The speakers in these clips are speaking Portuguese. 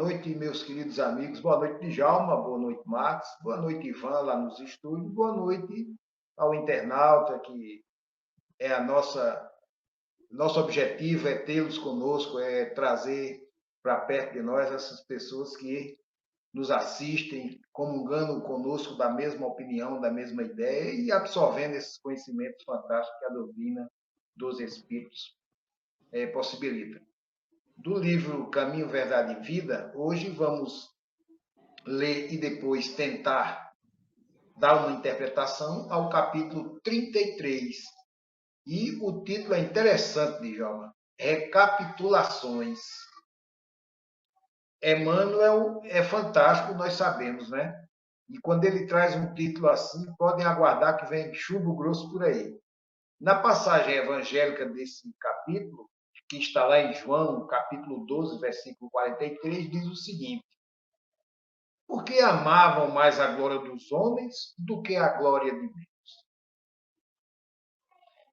noite, meus queridos amigos. Boa noite, Djalma. Boa noite, Max. Boa noite, Ivan, lá nos estúdios. Boa noite ao internauta, que é a nosso objetivo é tê-los conosco, é trazer para perto de nós essas pessoas que nos assistem, comungando conosco da mesma opinião, da mesma ideia e absorvendo esses conhecimentos fantásticos que a doutrina dos Espíritos possibilita. Do livro Caminho, Verdade e Vida, hoje vamos ler e depois tentar dar uma interpretação ao capítulo 33. E o título é interessante, Djalma. Recapitulações. Emmanuel é fantástico, nós sabemos, né? E quando ele traz um título assim, podem aguardar que vem chumbo grosso por aí. Na passagem evangélica desse capítulo, que está lá em João, capítulo 12, versículo 43, diz o seguinte: porque amavam mais a glória dos homens do que a glória de Deus.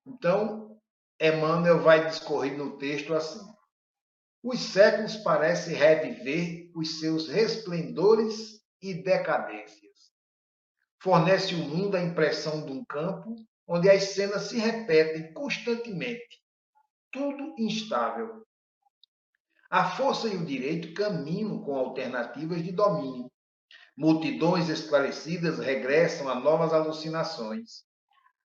Então, Emmanuel vai discorrer no texto assim: os séculos parecem reviver os seus resplendores e decadências. Fornece o mundo a impressão de um campo onde as cenas se repetem constantemente, tudo instável. A força e o direito caminham com alternativas de domínio. Multidões esclarecidas regressam a novas alucinações.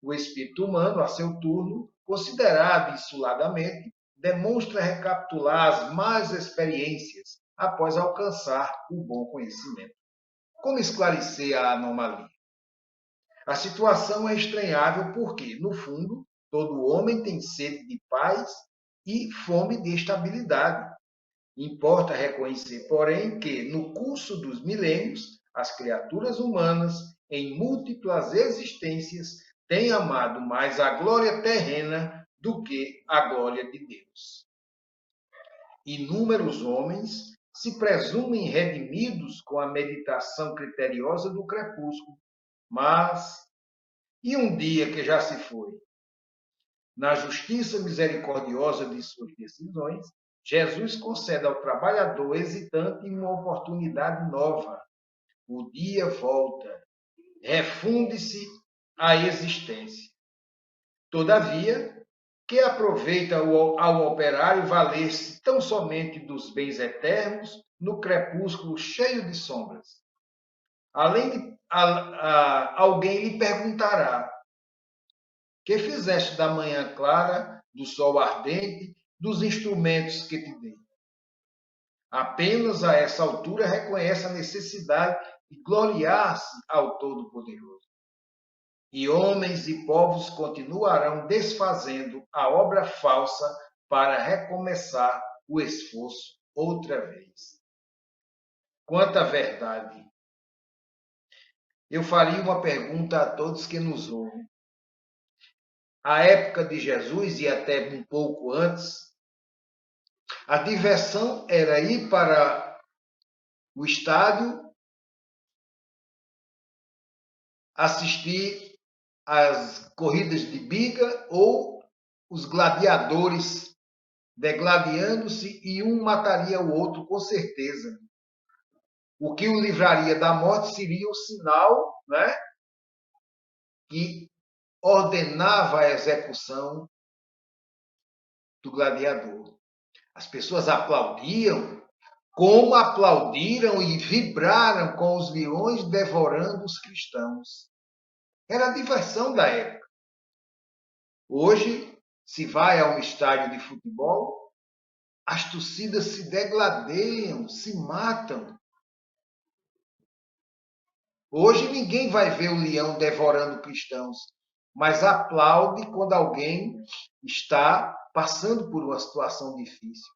O espírito humano, a seu turno, considerado isoladamente, demonstra recapitular as más experiências após alcançar o bom conhecimento. Como esclarecer a anomalia? A situação é estranhável porque, no fundo, todo homem tem sede de paz e fome de estabilidade. Importa reconhecer, porém, que, no curso dos milênios, as criaturas humanas, em múltiplas existências, têm amado mais a glória terrena do que a glória de Deus. Inúmeros homens se presumem redimidos com a meditação criteriosa do crepúsculo, mas, e um dia que já se foi? Na justiça misericordiosa de suas decisões, Jesus concede ao trabalhador hesitante uma oportunidade nova. O dia volta, refunde-se a existência. Todavia, que aproveita ao operário valer-se tão somente dos bens eternos no crepúsculo cheio de sombras. Além de alguém lhe perguntará: que fizeste da manhã clara, do sol ardente, dos instrumentos que te dei? Apenas a essa altura reconhece a necessidade de gloriar-se ao Todo-Poderoso. E homens e povos continuarão desfazendo a obra falsa para recomeçar o esforço outra vez. Quanta verdade! Eu faria uma pergunta a todos que nos ouvem. A época de Jesus e até um pouco antes, a diversão era ir para o estádio, assistir às corridas de biga ou os gladiadores degladiando-se e um mataria o outro com certeza. O que o livraria da morte seria o sinal, né, que ordenava a execução do gladiador. As pessoas aplaudiam, como aplaudiram e vibraram com os leões devorando os cristãos. Era a diversão da época. Hoje, se vai a um estádio de futebol, as torcidas se degladeiam, se matam. Hoje ninguém vai ver o leão devorando cristãos, mas aplaude quando alguém está passando por uma situação difícil.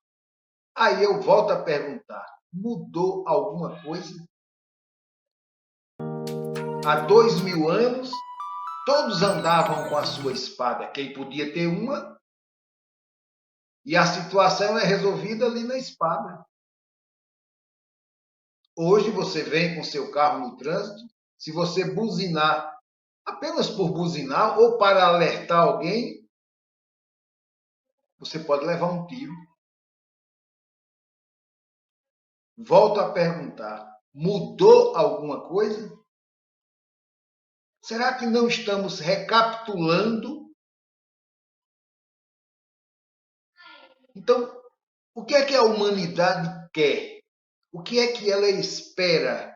Aí eu volto a perguntar: mudou alguma coisa? Há 2000 anos, todos andavam com a sua espada. Quem podia ter uma? E a situação é resolvida ali na espada. Hoje você vem com seu carro no trânsito, se você buzinar, apenas por buzinar ou para alertar alguém, você pode levar um tiro. volto a perguntar: mudou alguma coisa? Será que não estamos recapitulando? Então, o que é que a humanidade quer? O que é que ela espera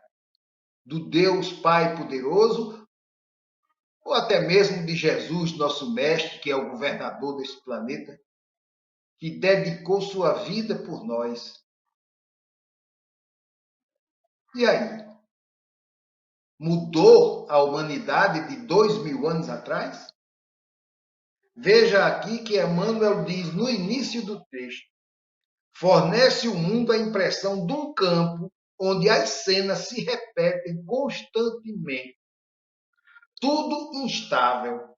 do Deus Pai poderoso, ou até mesmo de Jesus, nosso mestre, que é o governador deste planeta, que dedicou sua vida por nós? E aí? Mudou a humanidade de 2000 anos atrás? Veja aqui que Emmanuel diz no início do texto: fornece ao mundo a impressão de um campo onde as cenas se repetem constantemente, tudo instável.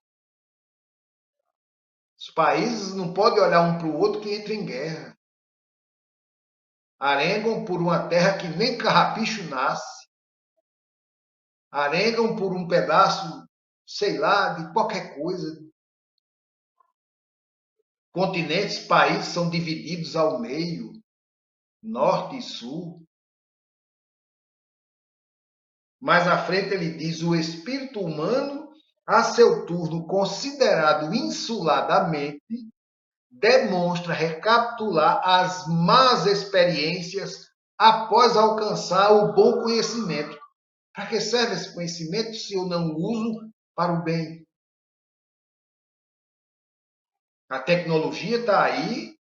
Os países não podem olhar um para o outro que entra em guerra. Arengam por uma terra que nem carrapicho nasce. Arengam por um pedaço, sei lá, de qualquer coisa. Continentes, países são divididos ao meio, norte e sul. Mais à frente ele diz: o espírito humano, a seu turno considerado insuladamente, demonstra recapitular as más experiências após alcançar o bom conhecimento. Para que serve esse conhecimento se eu não uso para o bem? A tecnologia está aí,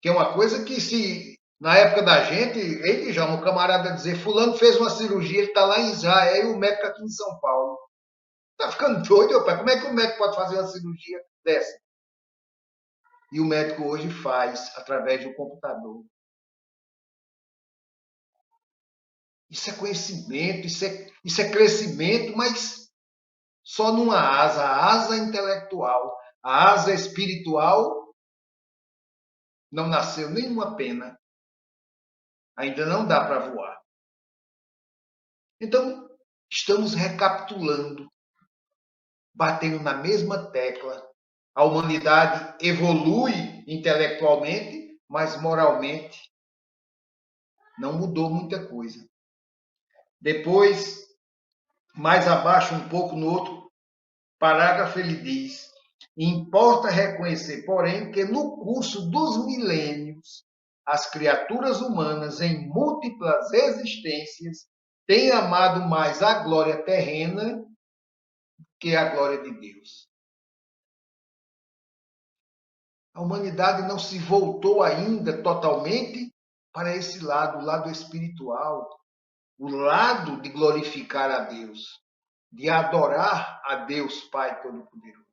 que é uma coisa que se na época da gente, ele já, um camarada dizer, fulano fez uma cirurgia, ele está lá em Israel, e o médico aqui em São Paulo. Está ficando doido, meu pai? Como é que o médico pode fazer uma cirurgia dessa? E o médico hoje faz através do computador. Isso é conhecimento, isso é crescimento, mas só numa asa, a asa intelectual. A asa espiritual não nasceu nenhuma pena. Ainda não dá para voar. Então, estamos recapitulando, batendo na mesma tecla. A humanidade evolui intelectualmente, mas moralmente não mudou muita coisa. Depois, mais abaixo um pouco, no outro parágrafo, ele diz: importa reconhecer, porém, que no curso dos milênios, as criaturas humanas em múltiplas existências têm amado mais a glória terrena que a glória de Deus. A humanidade não se voltou ainda totalmente para esse lado, o lado espiritual, o lado de glorificar a Deus, de adorar a Deus Pai Todo-Poderoso.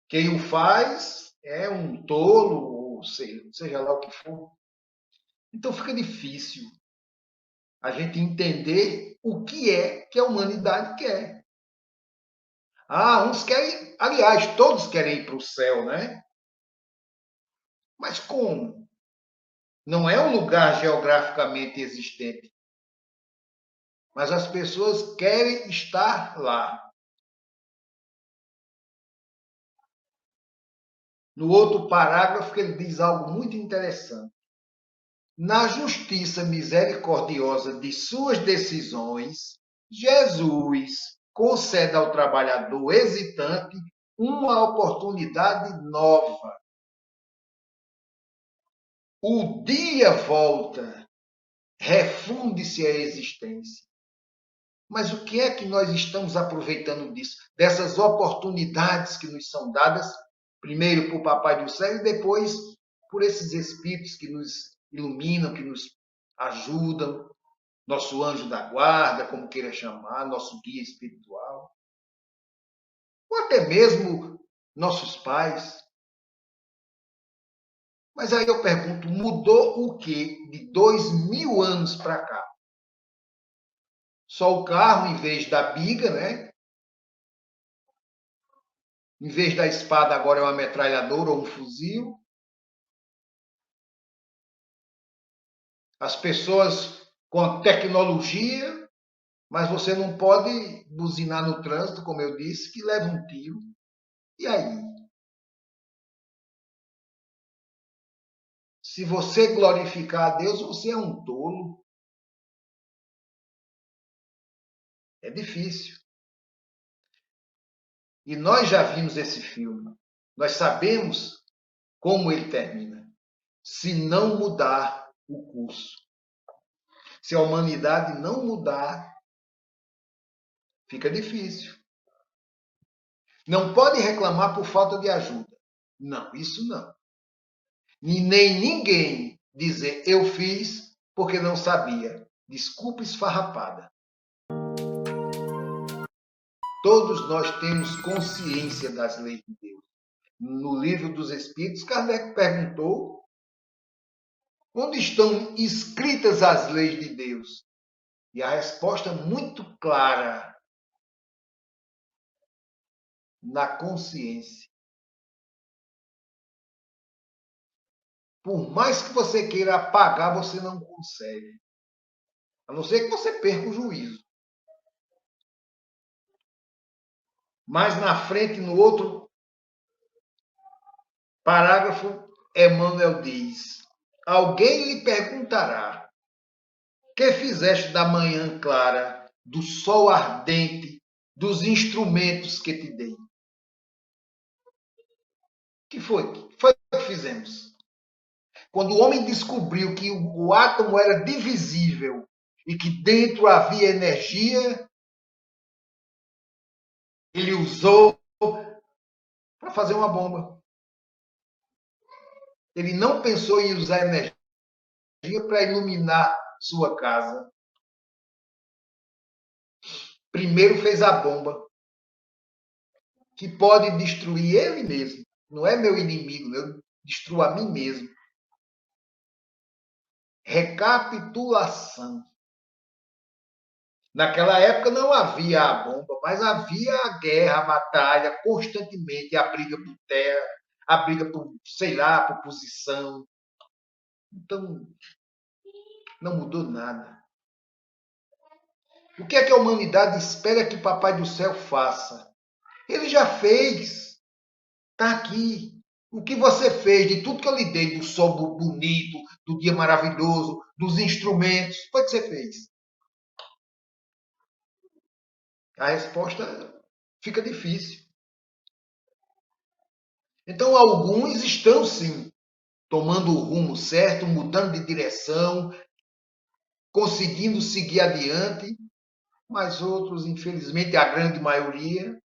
Quem o faz é um tolo, ou seja lá o que for. Então fica difícil a gente entender o que é que a humanidade quer. Ah, uns querem, aliás, todos querem ir para o céu, né? Mas como? Não é um lugar geograficamente existente. Mas as pessoas querem estar lá. No outro parágrafo, ele diz algo muito interessante. Na justiça misericordiosa de suas decisões, Jesus concede ao trabalhador hesitante uma oportunidade nova. O dia volta, refunde-se a existência. Mas o que é que nós estamos aproveitando disso? Dessas oportunidades que nos são dadas, primeiro por Papai do Céu e depois por esses espíritos que nos iluminam, que nos ajudam, nosso anjo da guarda, como queira chamar, nosso guia espiritual, ou até mesmo nossos pais. Mas aí eu pergunto, mudou o que de 2000 anos para cá? Só o carro em vez da biga, né? Em vez da espada, agora é uma metralhadora ou um fuzil. As pessoas com tecnologia, mas você não pode buzinar no trânsito, como eu disse, que leva um tiro. E aí? Se você glorificar a Deus, você é um tolo. É difícil. E nós já vimos esse filme. Nós sabemos como ele termina. Se não mudar o curso. Se a humanidade não mudar, fica difícil. Não pode reclamar por falta de ajuda. Não, isso não. E nem ninguém dizer eu fiz porque não sabia. Desculpa esfarrapada. Todos nós temos consciência das leis de Deus. No livro dos Espíritos, Kardec perguntou onde estão escritas as leis de Deus. E a resposta muito clara: na consciência. Por mais que você queira apagar, você não consegue. A não ser que você perca o juízo. Mais na frente, no outro parágrafo, Emmanuel diz: alguém lhe perguntará: que fizeste da manhã clara, do sol ardente, dos instrumentos que te dei? Que foi? Foi o que fizemos. Quando o homem descobriu que o átomo era divisível e que dentro havia energia, ele usou para fazer uma bomba. Ele não pensou em usar energia para iluminar sua casa. Primeiro fez a bomba, que pode destruir ele mesmo. Não é meu inimigo, eu destruo a mim mesmo. Recapitulação. Naquela época não havia a bomba, mas havia a guerra, a batalha, constantemente, a briga por terra, a briga por, sei lá, por posição. Então, não mudou nada. O que é que a humanidade espera que o Papai do Céu faça? Ele já fez. Está aqui. O que você fez de tudo que eu lhe dei, do sol bonito, do dia maravilhoso, dos instrumentos, foi o que você fez? A resposta fica difícil. Então, alguns estão, sim, tomando o rumo certo, mudando de direção, conseguindo seguir adiante, mas outros, infelizmente, a grande maioria,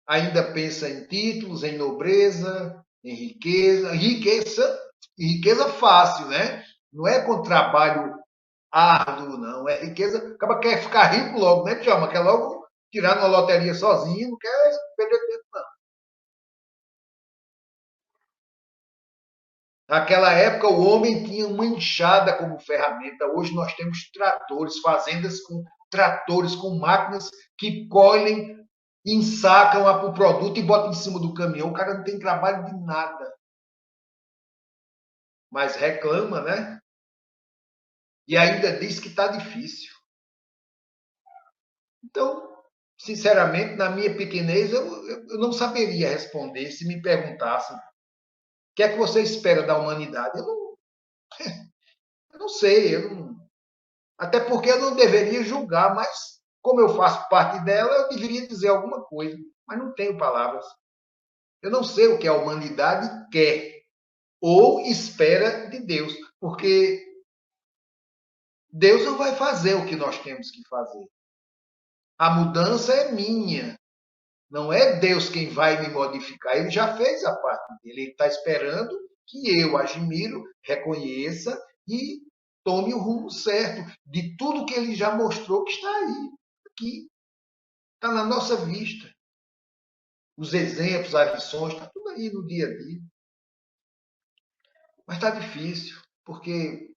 ainda pensa em títulos, em nobreza, em riqueza fácil, né? Não é com trabalho árduo, não. É riqueza. Acaba quer ficar rico logo, né, Djalma? Quer logo tirar numa loteria sozinho, não quer perder tempo, não. Naquela época, o homem tinha uma enxada como ferramenta. Hoje nós temos tratores, fazendas com tratores, com máquinas que colhem, ensacam o produto e botam em cima do caminhão. O cara não tem trabalho de nada. Mas reclama, né? E ainda diz que está difícil. Então, sinceramente, na minha pequenez, eu não saberia responder se me perguntassem o que é que você espera da humanidade. Eu não sei, até porque eu não deveria julgar, mas como eu faço parte dela, eu deveria dizer alguma coisa, mas não tenho palavras. Eu não sei o que a humanidade quer ou espera de Deus, porque Deus não vai fazer o que nós temos que fazer. A mudança é minha. Não é Deus quem vai me modificar. Ele já fez a parte dele. Ele está esperando que eu admiro, reconheça e tome o rumo certo de tudo que ele já mostrou que está aí, aqui, está na nossa vista. Os exemplos, as lições, está tudo aí no dia a dia. Mas está difícil, porque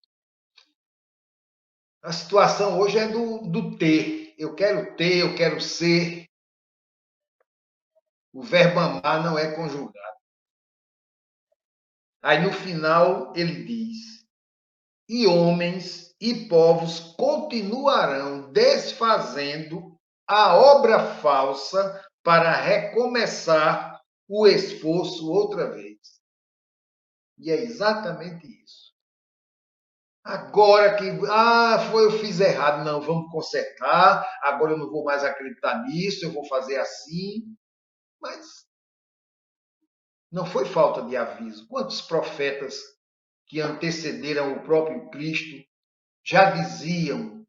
a situação hoje é do ter. Eu quero ser. O verbo amar não é conjugado. Aí no final ele diz: e homens e povos continuarão desfazendo a obra falsa para recomeçar o esforço outra vez. E é exatamente isso. Agora que, eu fiz errado, não, vamos consertar, agora eu não vou mais acreditar nisso, eu vou fazer assim. Mas não foi falta de aviso. Quantos profetas que antecederam o próprio Cristo já diziam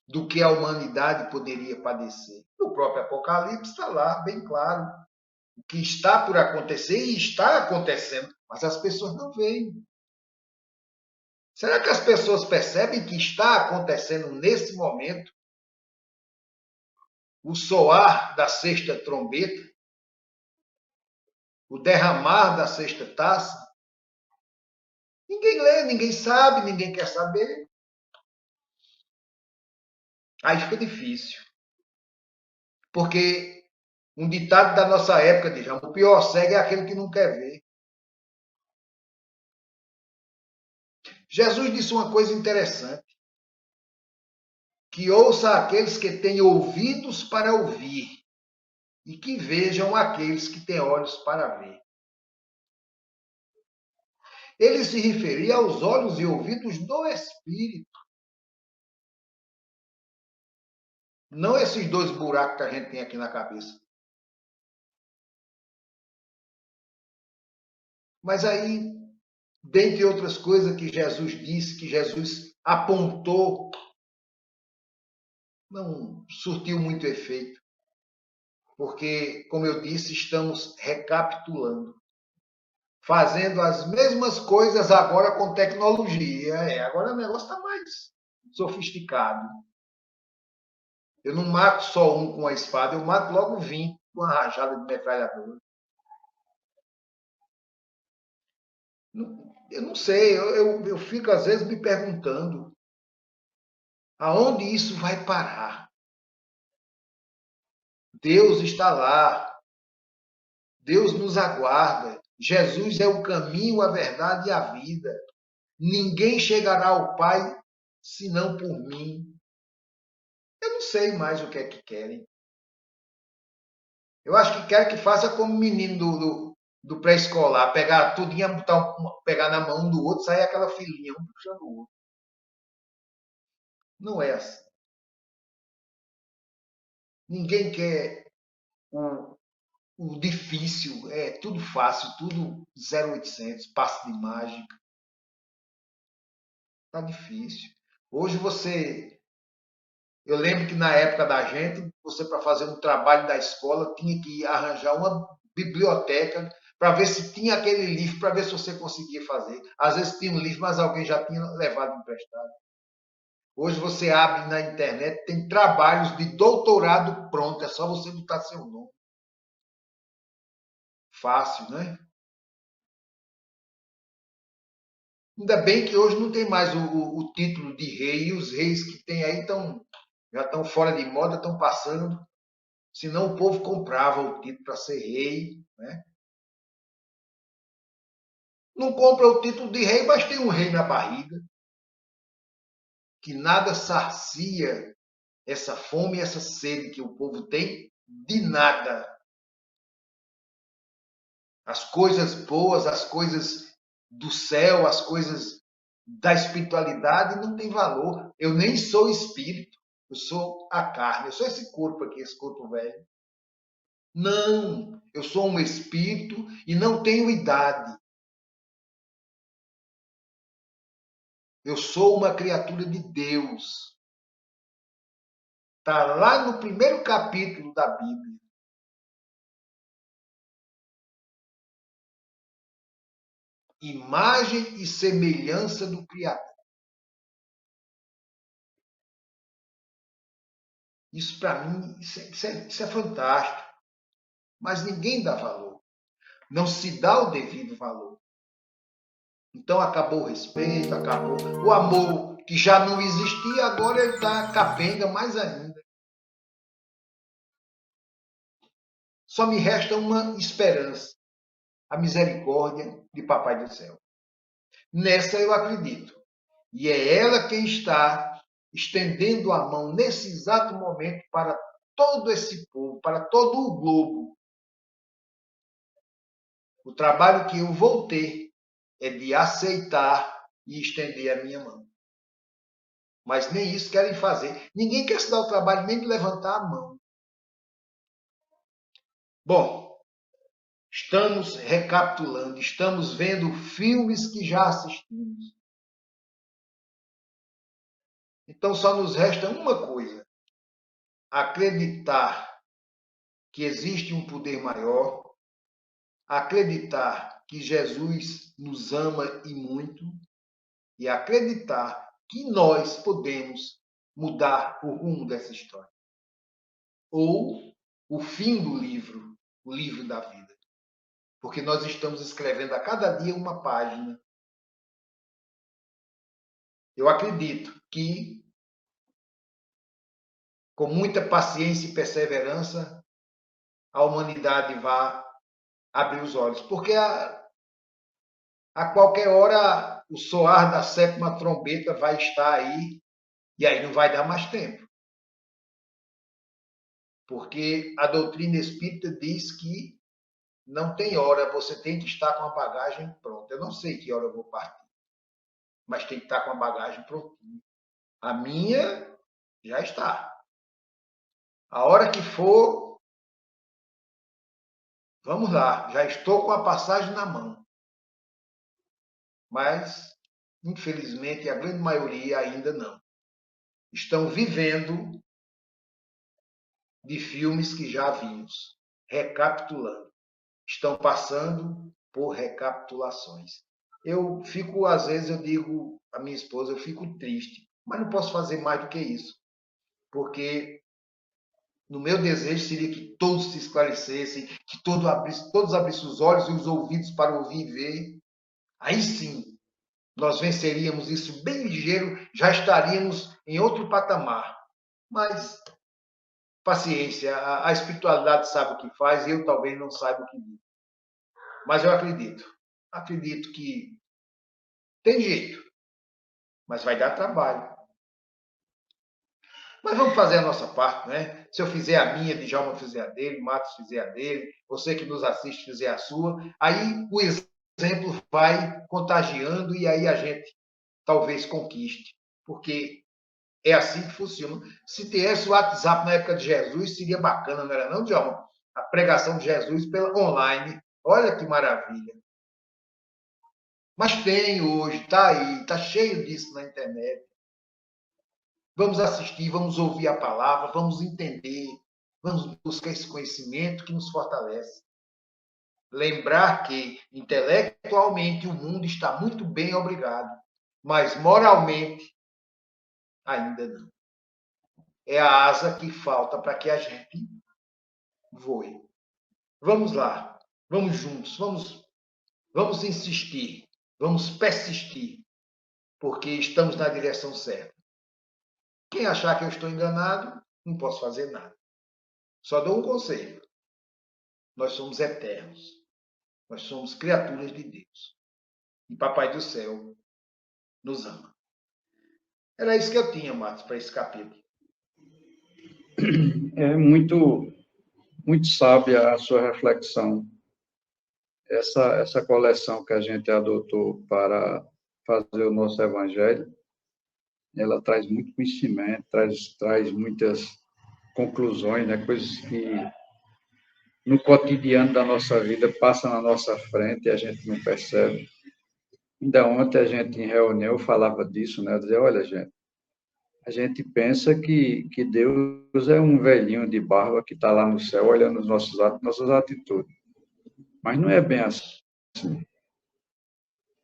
do que a humanidade poderia padecer? No próprio Apocalipse está lá, bem claro, o que está por acontecer e está acontecendo, mas as pessoas não veem. Será que as pessoas percebem que está acontecendo nesse momento o soar da sexta trombeta, o derramar da sexta taça? Ninguém lê, ninguém sabe, ninguém quer saber. Aí fica difícil. Porque um ditado da nossa época diz: o pior cego é aquele que não quer ver. Jesus disse uma coisa interessante: que ouça aqueles que têm ouvidos para ouvir e que vejam aqueles que têm olhos para ver. Ele se referia aos olhos e ouvidos do Espírito, não esses dois buracos que a gente tem aqui na cabeça. Mas aí, dentre outras coisas que Jesus disse, que Jesus apontou, não surtiu muito efeito. Porque, como eu disse, estamos recapitulando, fazendo as mesmas coisas agora com tecnologia. Agora o negócio está mais sofisticado. Eu não mato só um com a espada, eu mato logo 20 com uma rajada de metralhadora. Eu não sei, eu fico às vezes me perguntando aonde isso vai parar. Deus está lá, Deus nos aguarda. Jesus é o caminho, a verdade e a vida. Ninguém chegará ao Pai senão por mim. Eu não sei mais o que é que querem. Eu acho que querem que faça como menino do pré-escolar, pegar tudinho, pegar na mão um do outro, sair aquela filinha, um puxando o outro. Não é assim. Ninguém quer o, o difícil, é tudo fácil, tudo 0800, passe de mágica. Tá difícil. Hoje eu lembro que na época da gente, você para fazer um trabalho da escola tinha que arranjar uma biblioteca para ver se tinha aquele livro, para ver se você conseguia fazer. Às vezes tinha um livro, mas alguém já tinha levado emprestado. Hoje você abre na internet, tem trabalhos de doutorado pronto, é só você botar seu nome. Fácil, né? Ainda bem que hoje não tem mais o título de rei, e os reis que tem aí já estão fora de moda, estão passando. Senão o povo comprava o título para ser rei, né? Não compra o título de rei, mas tem um rei na barriga, que nada sacia essa fome e essa sede que o povo tem de nada. As coisas boas, as coisas do céu, as coisas da espiritualidade não têm valor. Eu nem sou espírito, eu sou a carne, eu sou esse corpo aqui, esse corpo velho. Não, eu sou um espírito e não tenho idade. Eu sou uma criatura de Deus. Está lá no primeiro capítulo da Bíblia. Imagem e semelhança do Criador. Isso para mim, isso é fantástico. Mas ninguém dá valor. Não se dá o devido valor. Então acabou o respeito, acabou o amor que já não existia, agora ele está capenga mais ainda. Só me resta uma esperança, a misericórdia de Papai do Céu. Nessa eu acredito. E é ela quem está estendendo a mão nesse exato momento para todo esse povo, para todo o globo. O trabalho que eu vou ter é de aceitar e estender a minha mão. Mas nem isso querem fazer. Ninguém quer se dar o trabalho nem de levantar a mão. Bom, estamos recapitulando, estamos vendo filmes que já assistimos. Então só nos resta uma coisa: acreditar que existe um poder maior, acreditar que Jesus nos ama e muito, e acreditar que nós podemos mudar o rumo dessa história. Ou o fim do livro, o livro da vida. Porque nós estamos escrevendo a cada dia uma página. Eu acredito que, com muita paciência e perseverança, a humanidade vai abrir os olhos. Porque a qualquer hora o soar da sétima trombeta vai estar aí, e aí não vai dar mais tempo. Porque a doutrina espírita diz que não tem hora, você tem que estar com a bagagem pronta. Eu não sei que hora eu vou partir, mas tem que estar com a bagagem prontinha. A minha já está. A hora que for, vamos lá, já estou com a passagem na mão. Mas, infelizmente, a grande maioria ainda não. Estão vivendo de filmes que já vimos, recapitulando. Estão passando por recapitulações. Eu fico, às vezes, eu digo à minha esposa, eu fico triste, mas não posso fazer mais do que isso, porque no meu desejo seria que todos se esclarecessem, que todos abrissem os olhos e os ouvidos para ouvir e ver. Aí sim, nós venceríamos isso bem ligeiro, já estaríamos em outro patamar. Mas, paciência, a espiritualidade sabe o que faz e eu talvez não saiba o que diz. Mas eu acredito. Acredito que tem jeito, mas vai dar trabalho. Mas vamos fazer a nossa parte, né? Se eu fizer a minha, Djalma fizer a dele, Matos fizer a dele, você que nos assiste fizer a sua, aí o exemplo vai contagiando e aí a gente talvez conquiste. Porque é assim que funciona. Se tivesse o WhatsApp na época de Jesus, seria bacana, não era não, Djalma? A pregação de Jesus pela online. Olha que maravilha. Mas tem hoje, está aí, está cheio disso na internet. Vamos assistir, vamos ouvir a palavra, vamos entender, vamos buscar esse conhecimento que nos fortalece. Lembrar que intelectualmente o mundo está muito bem, obrigado, mas moralmente ainda não. É a asa que falta para que a gente voe. Vamos lá, vamos juntos, vamos insistir, vamos persistir, porque estamos na direção certa. Quem achar que eu estou enganado, não posso fazer nada. Só dou um conselho. Nós somos eternos. Nós somos criaturas de Deus. E Papai do Céu nos ama. Era isso que eu tinha, Marcos, para esse capítulo. É muito sábia a sua reflexão. Essa coleção que a gente adotou para fazer o nosso evangelho, ela traz muito conhecimento, traz muitas conclusões, né? Coisas que no cotidiano da nossa vida passam na nossa frente e a gente não percebe. Ainda ontem a gente em reunião falava disso, né? Eu dizia, olha, gente, a gente pensa que Deus é um velhinho de barba que está lá no céu olhando os nossos atos, nossas atitudes. Mas não é bem assim.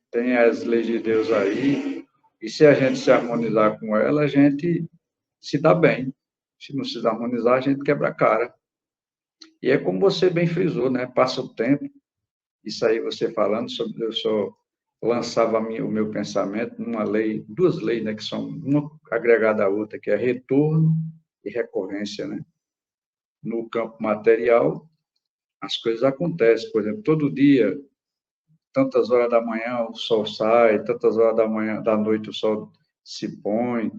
Tem as leis de Deus aí, e se a gente se harmonizar com ela, a gente se dá bem. Se não se harmonizar, a gente quebra a cara. E é como você bem frisou, né? Passa o tempo, isso aí você falando sobre, eu só lançava o meu pensamento numa lei, duas leis, né? Que são uma agregada à outra, que é retorno e recorrência, né? No campo material, as coisas acontecem. Por exemplo, todo dia, tantas horas da manhã o sol sai, tantas horas da noite o sol se põe.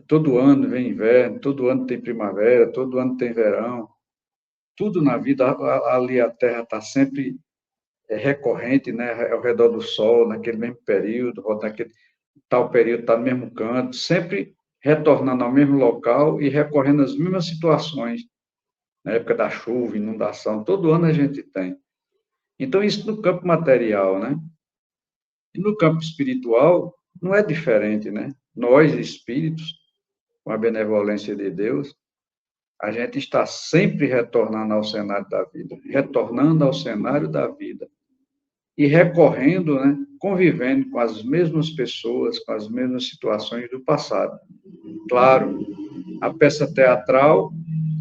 Todo ano vem inverno, todo ano tem primavera, todo ano tem verão. Tudo na vida, ali a Terra está sempre recorrente, né, ao redor do Sol, naquele mesmo período, naquele tal período está no mesmo canto, sempre retornando ao mesmo local e recorrendo às mesmas situações, na época da chuva, inundação, todo ano a gente tem. Então, isso no campo material, né? E no campo espiritual, não é diferente, né? Nós, espíritos, com a benevolência de Deus, a gente está sempre retornando ao cenário da vida, retornando ao cenário da vida e recorrendo, né? Convivendo com as mesmas pessoas, com as mesmas situações do passado. Claro, a peça teatral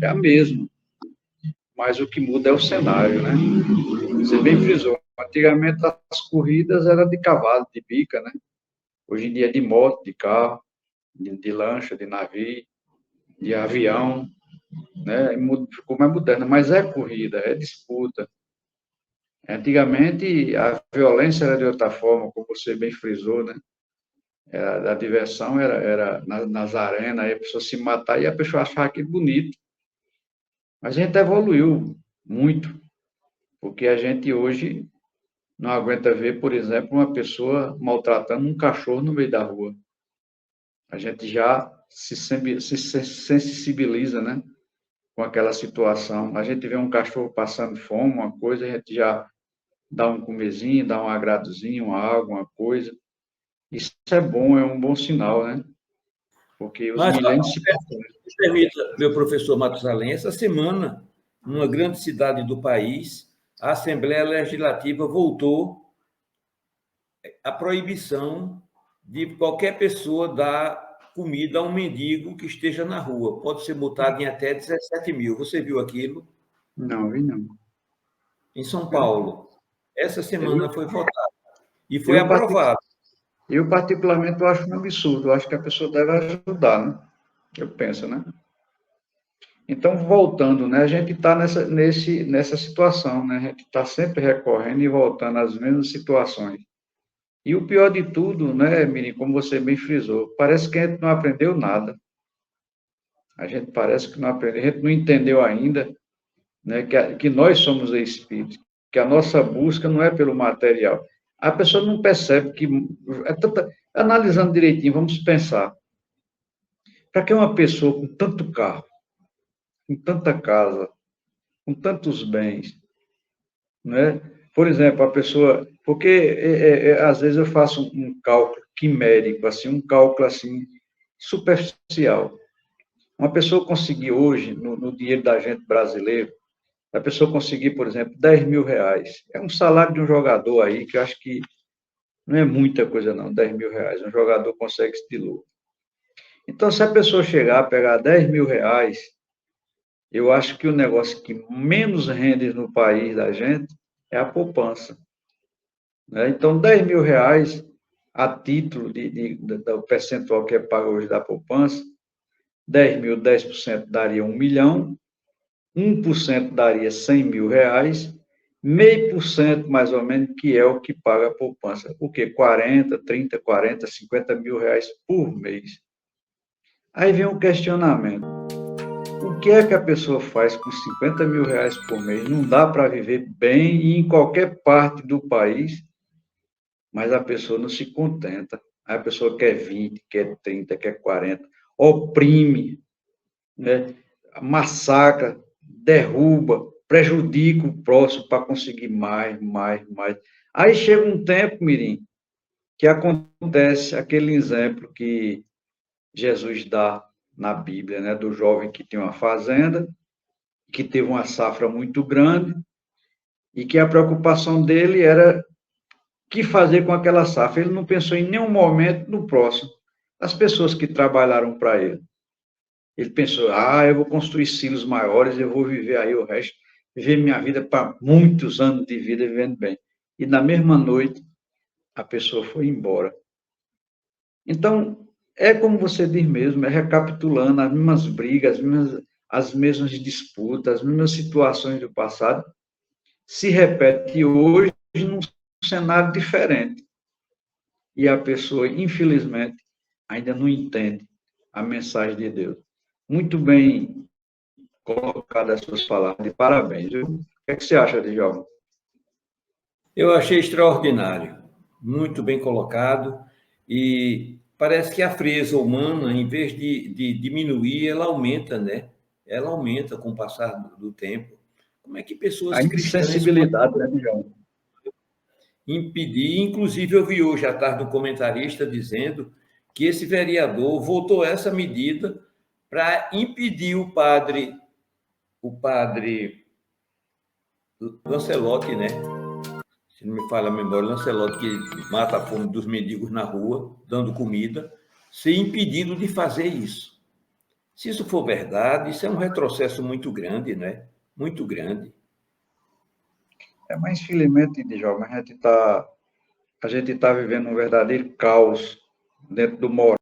é a mesma, mas o que muda é o cenário, né? Você bem frisou. Antigamente as corridas eram de cavalo, de bica, né? Hoje em dia é de moto, de carro, de lancha, de navio, de avião, né? Ficou mais moderna, mas é corrida, é disputa. Antigamente a violência era de outra forma, como você bem frisou, né? A diversão era nas arenas, aí a pessoa se matar e a pessoa achava aquilo bonito. Mas a gente evoluiu muito, porque a gente hoje não aguenta ver, por exemplo, uma pessoa maltratando um cachorro no meio da rua. A gente já se sensibiliza, né, com aquela situação. A gente vê um cachorro passando fome, uma coisa, a gente já dá um comezinho, dá um agradozinho, uma água, uma coisa. Isso é bom, é um bom sinal, né? Porque os Mas, milênios se passam. me permita, meu professor Matusalém, essa semana, numa grande cidade do país, a Assembleia Legislativa voltou à proibição de qualquer pessoa dar comida a um mendigo que esteja na rua. Pode ser multado em até 17 mil. Você viu aquilo? Não, vi não. Em São Paulo. Essa semana foi votado. E foi Eu, aprovado. eu, particularmente, eu acho um absurdo. Eu acho que a pessoa deve ajudar, né? Eu penso, né? Então, voltando, né? A gente está nessa situação, né? A gente está sempre recorrendo e voltando às mesmas situações. E o pior de tudo, né, Miri, como você bem frisou, parece que a gente não aprendeu nada. A gente parece que não aprendeu, a gente não entendeu ainda, né, que nós somos espíritos, que a nossa busca não é pelo material. A pessoa não percebe que, analisando direitinho, vamos pensar, para que uma pessoa com tanto carro, com tanta casa, com tantos bens, né? Por exemplo, a pessoa, porque às vezes eu faço um cálculo quimérico, assim, um cálculo assim superficial. Uma pessoa conseguir hoje, no dinheiro da gente brasileiro, a pessoa conseguir, por exemplo, 10 mil reais. É um salário de um jogador aí, que eu acho que não é muita coisa, não, 10 mil reais. Um jogador consegue esse de lucro. Então, se a pessoa chegar a pegar 10 mil reais, eu acho que o negócio que menos rende no país da gente é a poupança. Né? Então, 10 mil reais a título do percentual que é pago hoje da poupança, 10 mil, 10% daria 1 milhão, 1% daria 100 mil reais, 0,5% mais ou menos, que é o que paga a poupança. O quê? 40, 30, 40, 50 mil reais por mês. Aí vem um questionamento. O que é que a pessoa faz com 50 mil reais por mês? Não dá para viver bem e em qualquer parte do país, mas a pessoa não se contenta. Aí a pessoa quer 20, quer 30, quer 40, oprime, né? Massacra, derruba, prejudica o próximo para conseguir mais, mais, mais. Aí chega um tempo, Mirim, que acontece aquele exemplo que Jesus dá na Bíblia, né, do jovem que tinha uma fazenda, que teve uma safra muito grande e que a preocupação dele era o que fazer com aquela safra. Ele não pensou em nenhum momento no próximo, as pessoas que trabalharam para ele. Ele pensou, eu vou construir silos maiores, eu vou viver aí o resto, viver minha vida para muitos anos de vida vivendo bem. E na mesma noite, a pessoa foi embora. Então, é como você diz mesmo, é recapitulando as mesmas brigas, as mesmas disputas, as mesmas situações do passado, se repete hoje num cenário diferente. E a pessoa, infelizmente, ainda não entende a mensagem de Deus. Muito bem colocadas as suas palavras. De parabéns. Viu? O que, é que você acha, Djalma? Eu achei extraordinário, muito bem colocado, e parece que a frieza humana, em vez de diminuir, ela aumenta, né? Ela aumenta com o passar do tempo. Como é que A pessoas cristãs podem insensibilidade, né, João? impedir? Inclusive, eu vi hoje à tarde um comentarista dizendo que esse vereador votou essa medida para impedir o padre Lancelotti, né? Se não me falha a memória, Lancelotti, que mata a fome dos mendigos na rua, dando comida, ser impedido de fazer isso. Se isso for verdade, isso é um retrocesso muito grande, né? Muito grande. Mas infelizmente, Djalma, a gente tá vivendo um verdadeiro caos dentro do moral